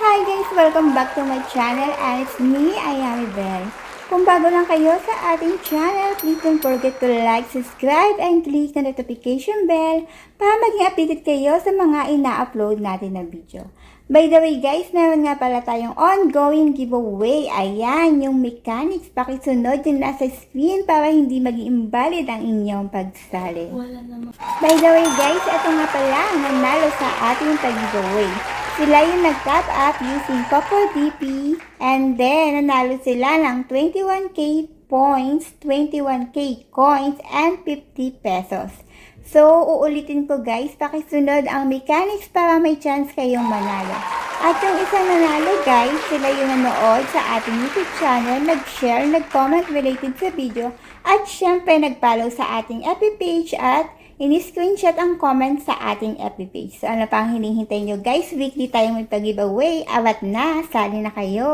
Hi guys! Welcome back to my channel and it's me, Ayami Bell. Kung bago lang kayo sa ating channel, please don't forget to like, subscribe, and click the notification bell para maging updated kayo sa mga ina-upload natin na video. By the way guys, meron nga pala tayong ongoing giveaway. Ayan, yung mechanics. Pakisunod yung nasa screen para hindi maging invalid ang inyong pagsali. By the way guys, ito nga pala ang nanalo sa ating pag-giveaway. Sila yung nag-top up using CocoDP and then nanalo sila ng 21k points, 21k coins, and 50 pesos. So, uulitin ko guys, pakisunod ang mechanics para may chance kayong manalo. At yung isang nanalo guys, sila yung nanood sa ating YouTube channel, nag-share, nag-comment related sa video, at syempre nag-follow sa ating FB page at ini-screenshot ang comment sa ating FB page. So, ano pa ang hinihintay nyo guys? Weekly tayong may pag-giveaway. Awat na, sali na kayo!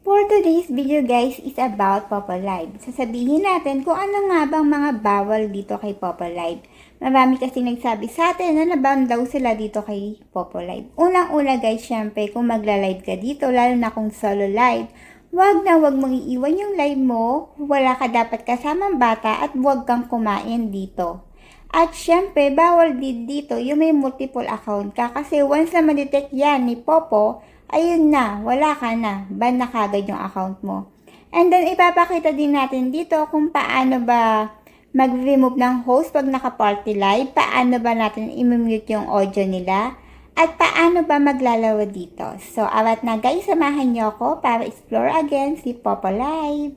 For today's video guys is about Popo Live. Sasabihin natin kung ano nga bang mga bawal dito kay Popo Live. Marami kasi nagsabi sa atin na naban daw sila dito kay Popo Live. Unang-una guys, syempre kung magla-live ka dito, lalo na kung solo live, wag mong iiwan yung live mo, wala ka dapat kasamang bata at wag kang kumain dito. At syempre, bawal din dito yung may multiple account ka kasi once na ma-detect yan ni Popo, ayun na, wala ka na, ban na kagad yung account mo. And then, ipapakita din natin dito kung paano ba mag-remove ng host pag naka-party live, paano ba natin i-mute yung audio nila, at paano ba maglalawa dito. So, awat na guys, samahan nyo ako para explore again si Popo Live.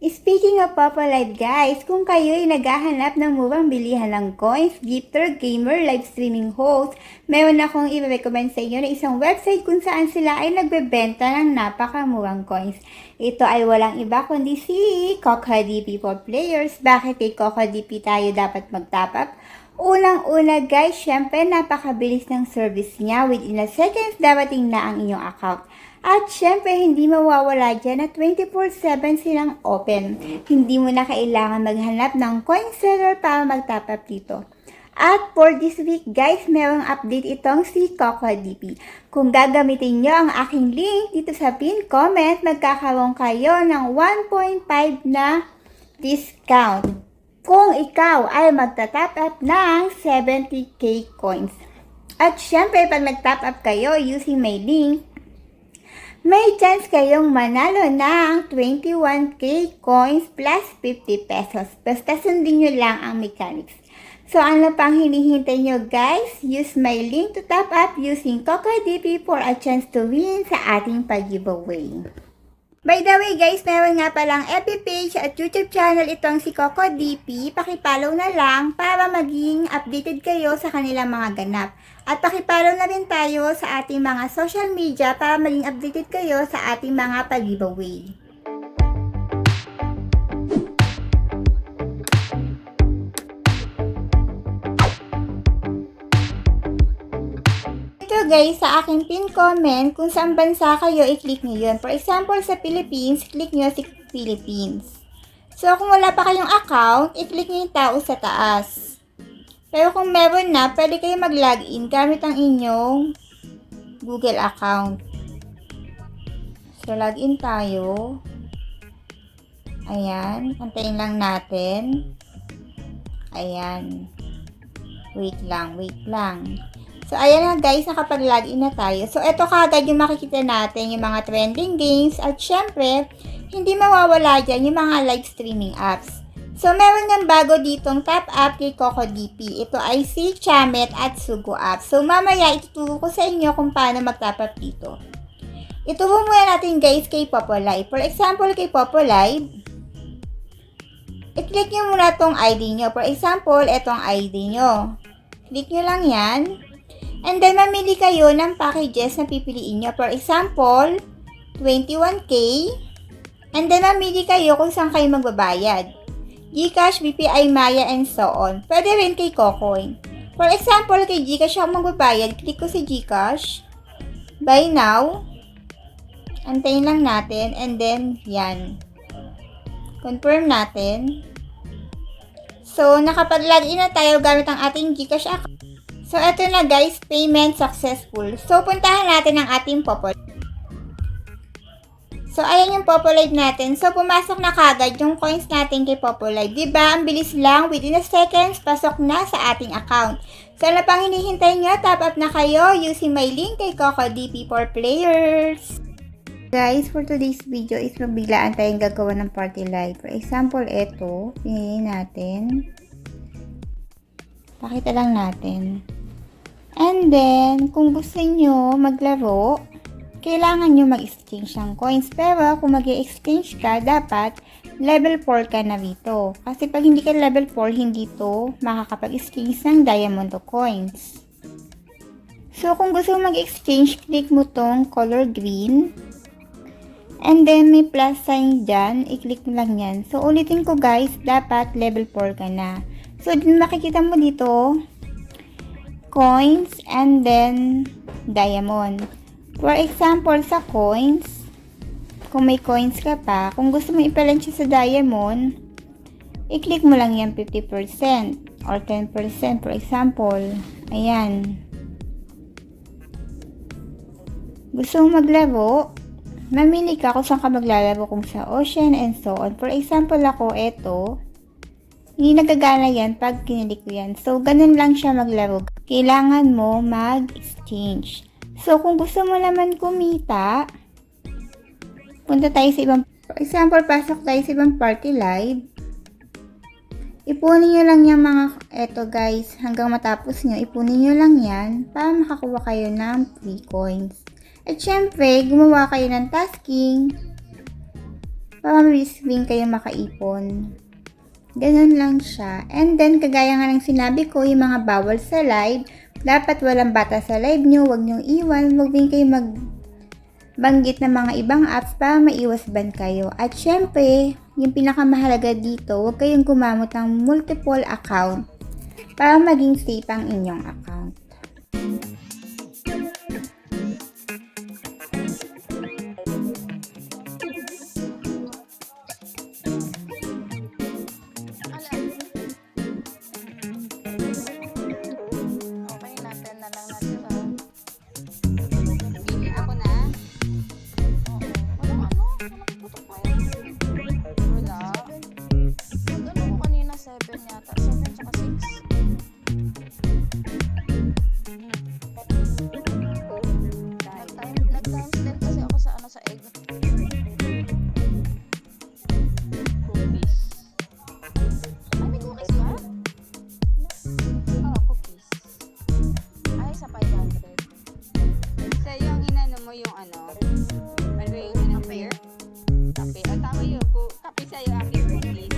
Speaking of Popo Live guys, kung kayo ay naghahanap ng murang bilihan ng coins, gifter, gamer, live streaming host, meron akong i-recommend sa inyo na isang website kung saan sila ay nagbebenta ng napakamurang coins. Ito ay walang iba kundi si CocoDP for players. Bakit kay CocoDP tayo dapat mag-top up? Unang-una guys, syempre napakabilis ng service niya. Within a seconds, dapating na ang inyong account. At syempre, hindi mawawala dyan na 24/7 silang open. Hindi mo na kailangan maghanap ng coin seller para mag-top up dito. At for this week guys, merong update itong si CocoDP. Kung gagamitin nyo ang aking link dito sa pin comment, magkakaroon kayo ng 1.5 na discount. Kung ikaw ay magta-top up ng 70k coins. At syempre, pag nag-top up kayo using my link, may chance kayong manalo ng 21k coins plus 50 pesos. Basta sundin nyo lang ang mechanics. So, ano pang hinihintay nyo guys? Use my link to top up using CocoDP for a chance to win sa ating pag-giveaway. By the way guys, meron nga palang FB page at YouTube channel itong si CocoDP. Pakipollow na lang para maging updated kayo sa kanilang mga ganap. At pakipollow na rin tayo sa ating mga social media para maging updated kayo sa ating mga pag-giveaway. Ito guys, sa aking pin comment, kung saan bansa kayo, i-click nyo yun. For example, sa Philippines, click nyo si Philippines. So, kung wala pa kayong account, i-click nyo yung tao sa taas. Pero kung meron na, pwede kayo mag-login gamit ang inyong Google account. So, login tayo. Ayan. Antayin lang natin. Ayan. Wait lang. So, ayan na guys, nakapag-login na tayo. So, ito kagad yung makikita natin, yung mga trending games. At syempre, hindi mawawala dyan yung mga live streaming apps. So, meron ng bago ditong top up kay CocoDP. Ito ay si Chamet at Sugo app. So, mamaya ituturo ko sa inyo kung paano mag-top up dito. Ituro muna natin guys kay Popo Live. For example, kay Popo Live, i-click nyo muna tong ID nyo. For example, itong ID nyo. Click nyo lang yan. And then, mamili kayo ng packages na pipiliin nyo. For example, 21k. And then, mamili kayo kung saan kayo magbabayad. GCash, BPI, Maya, and so on. Pwede rin kay Cocoin. For example, kay GCash ako magbabayad. Click ko si GCash. Buy now. Antayin lang natin. And then, yan. Confirm natin. So, nakapag-login na tayo gamit ang ating GCash account. So, eto na guys, payment successful. So, puntahan natin ang ating Popol. So, ayan yung Popolive natin. So, pumasok na kagad yung coins natin kay Popolive. Diba? Ang bilis lang. Within a seconds, pasok na sa ating account. So, ano pang hinihintay nyo? Top up na kayo using my link kay CocoDP for players. Guys, for today's video is mabiglaan tayong gagawa ng party live. For example, ito. Pinili natin. Pakita lang natin. And then, kung gusto nyo maglaro, kailangan nyo mag-exchange ng coins. Pero, kung mag-exchange ka, dapat level 4 ka na dito. Kasi pag hindi ka level 4, hindi to makakapag-exchange ng diamond to coins. So, kung gusto mo mag-exchange, click mo tong color green. And then, may plus sign dyan. I-click mo lang yan. So, ulitin ko guys, dapat level 4 ka na. So, makikita mo dito, coins and then diamond. For example, sa coins, kung may coins ka pa, kung gusto mo ipalan siya sa diamond, i-click mo lang yan 50% or 10%. For example, ayan. Gusto mo maglaro, mamili ka kung saan ka maglalaro, kung sa ocean and so on. For example, ako, eto, hindi nagagana yan pag kinilik ko yan. So, ganun lang siya maglaro. Kailangan mo mag-exchange. So, kung gusto mo naman kumita, punta tayo sa ibang, for example, pasok tayo sa ibang party live. Ipunin nyo lang yung mga, eto guys, hanggang matapos nyo, ipunin nyo lang yan para makakuha kayo ng free coins. At syempre, gumawa kayo ng tasking para mabilis din kayo makaipon. Ganun lang siya. And then, kagaya nga ng sinabi ko, yung mga bawal sa live, dapat walang bata sa live nyo, huwag nyong iwan, huwag din kayo magbanggit ng mga ibang apps para maiwas ban kayo. At syempre, yung pinakamahalaga dito, huwag kayong gumamit ng multiple account para maging safe ang inyong account. Yung ano yung in-pair? Kape. O, tama yun. Kape sa'yo, aking cookies.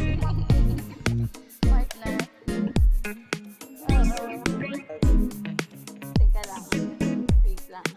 Partner. Oo. Teka lang. Wait lang.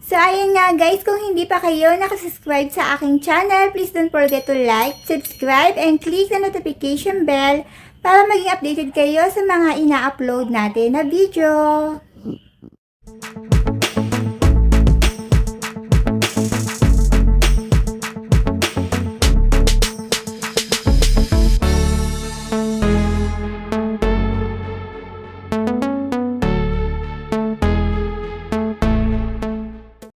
So, ayun nga guys, kung hindi pa kayo nakasubscribe sa aking channel, please don't forget to like, subscribe, and click the notification bell para maging updated kayo sa mga ina-upload natin na video.